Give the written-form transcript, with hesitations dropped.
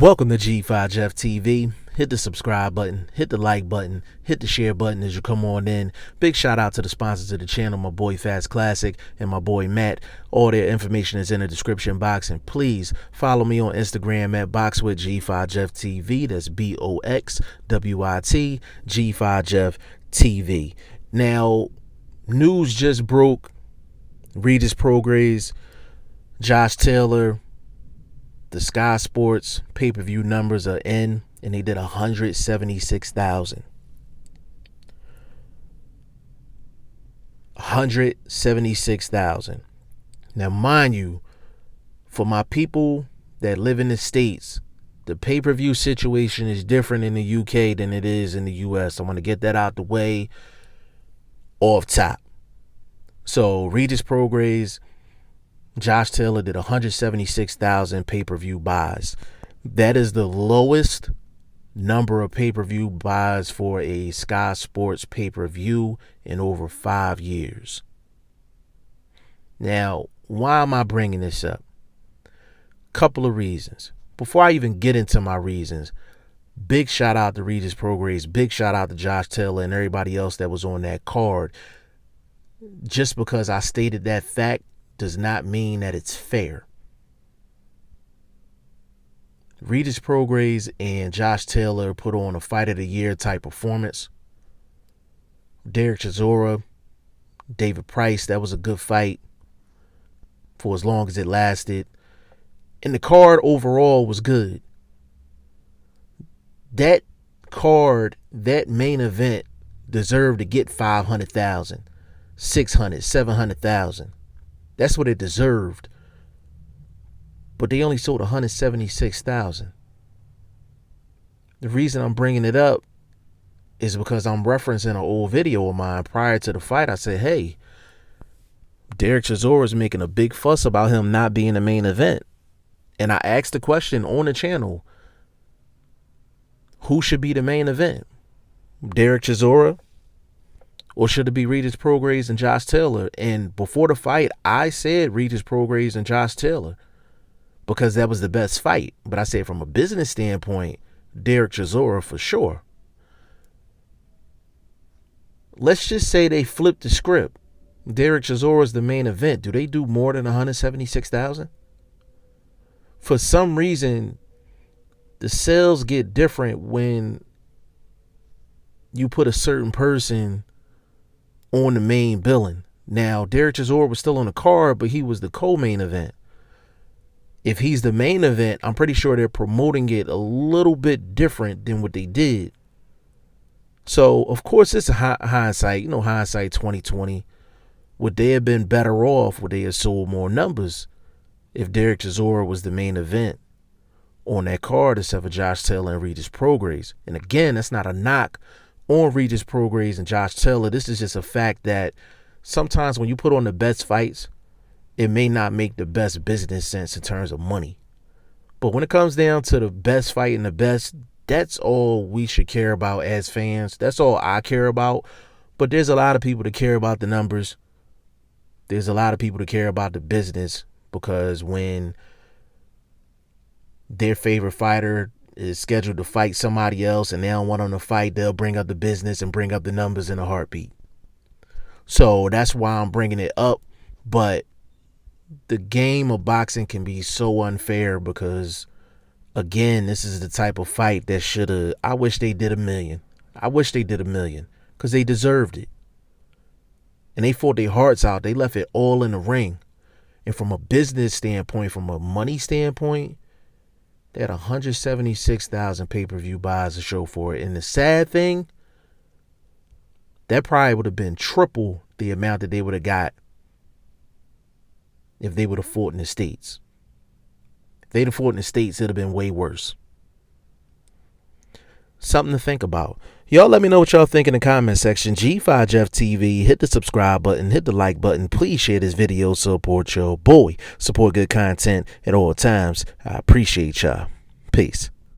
Welcome to G5 Jeff TV. Hit the subscribe button, hit the like button, hit the share button as you come on in. Big shout out to the sponsors of the channel, my boy Fast Classic and my boy Matt. All their information is in the description box, and please follow me on Instagram at BoxWithG5 Jeff TV. That's BOXWIT G5 Jeff TV. Now, news just broke. Regis Prograis, Josh Taylor, the Sky Sports pay-per-view numbers are in, and they did 176,000. 176,000. Now, mind you, for my people that live in the States, the pay-per-view situation is different in the UK than it is in the US. I want to get that out the way off top. So, Regis Prograis, Josh Taylor did 176,000 pay-per-view buys. That is the lowest number of pay-per-view buys for a Sky Sports pay-per-view in over 5 years. Now, why am I bringing this up? Couple of reasons. Before I even get into my reasons, big shout out to Regis Prograis, big shout out to Josh Taylor and everybody else that was on that card. Just because I stated that fact does not mean that it's fair. Regis Prograis and Josh Taylor put on a fight of the year type performance. Derek Chisora, David Price, that was a good fight for as long as it lasted. And the card overall was good. That card, that main event deserved to get 500,000, 600, 700,000. That's what it deserved. But they only sold 176,000. The reason I'm bringing it up is because I'm referencing an old video of mine prior to the fight. I said, hey, Derek Chisora is making a big fuss about him not being the main event. And I asked the question on the channel, who should be the main event? Derek Chisora? Or should it be Regis Prograis and Josh Taylor? And before the fight, I said Regis Prograis and Josh Taylor because that was the best fight. But I said from a business standpoint, Derek Chisora for sure. Let's just say they flipped the script. Derek Chisora is the main event. Do they do more than 176,000? For some reason, the sales get different when you put a certain person on the main billing. Now, Derek Chisora was still on the card, but he was the co-main event. If he's the main event, I'm pretty sure they're promoting it a little bit different than what they did. So, of course, it's a hindsight. Hindsight 2020. Would they have been better off? Would they have sold more numbers if Derek Chisora was the main event on that card instead of Josh Taylor and Regis Prograis? And again, that's not a knock on Regis Prograis and Josh Taylor. This is just a fact that sometimes when you put on the best fights, it may not make the best business sense in terms of money. But when it comes down to the best fight and the best, that's all we should care about as fans. That's all I care about. But there's a lot of people that care about the numbers. There's a lot of people that care about the business, because when their favorite fighter is scheduled to fight somebody else and they don't want them to fight, they'll bring up the business and bring up the numbers in a heartbeat. So that's why I'm bringing it up. But the game of boxing can be so unfair because, again, this is the type of fight that should have, I wish they did 1 million. I wish they did 1 million because they deserved it. And they fought their hearts out. They left it all in the ring. And from a business standpoint, from a money standpoint, they had 176,000 pay-per-view buys to show for it. And the sad thing, that probably would have been triple the amount that they would have got if they would have fought in the States. If they'd have fought in the States, it would have been way worse. Something to think about. Y'all let me know what y'all think in the comment section. G5 Jeff TV. Hit the subscribe button. Hit the like button. Please share this video. Support your boy. Support good content at all times. I appreciate y'all. Peace.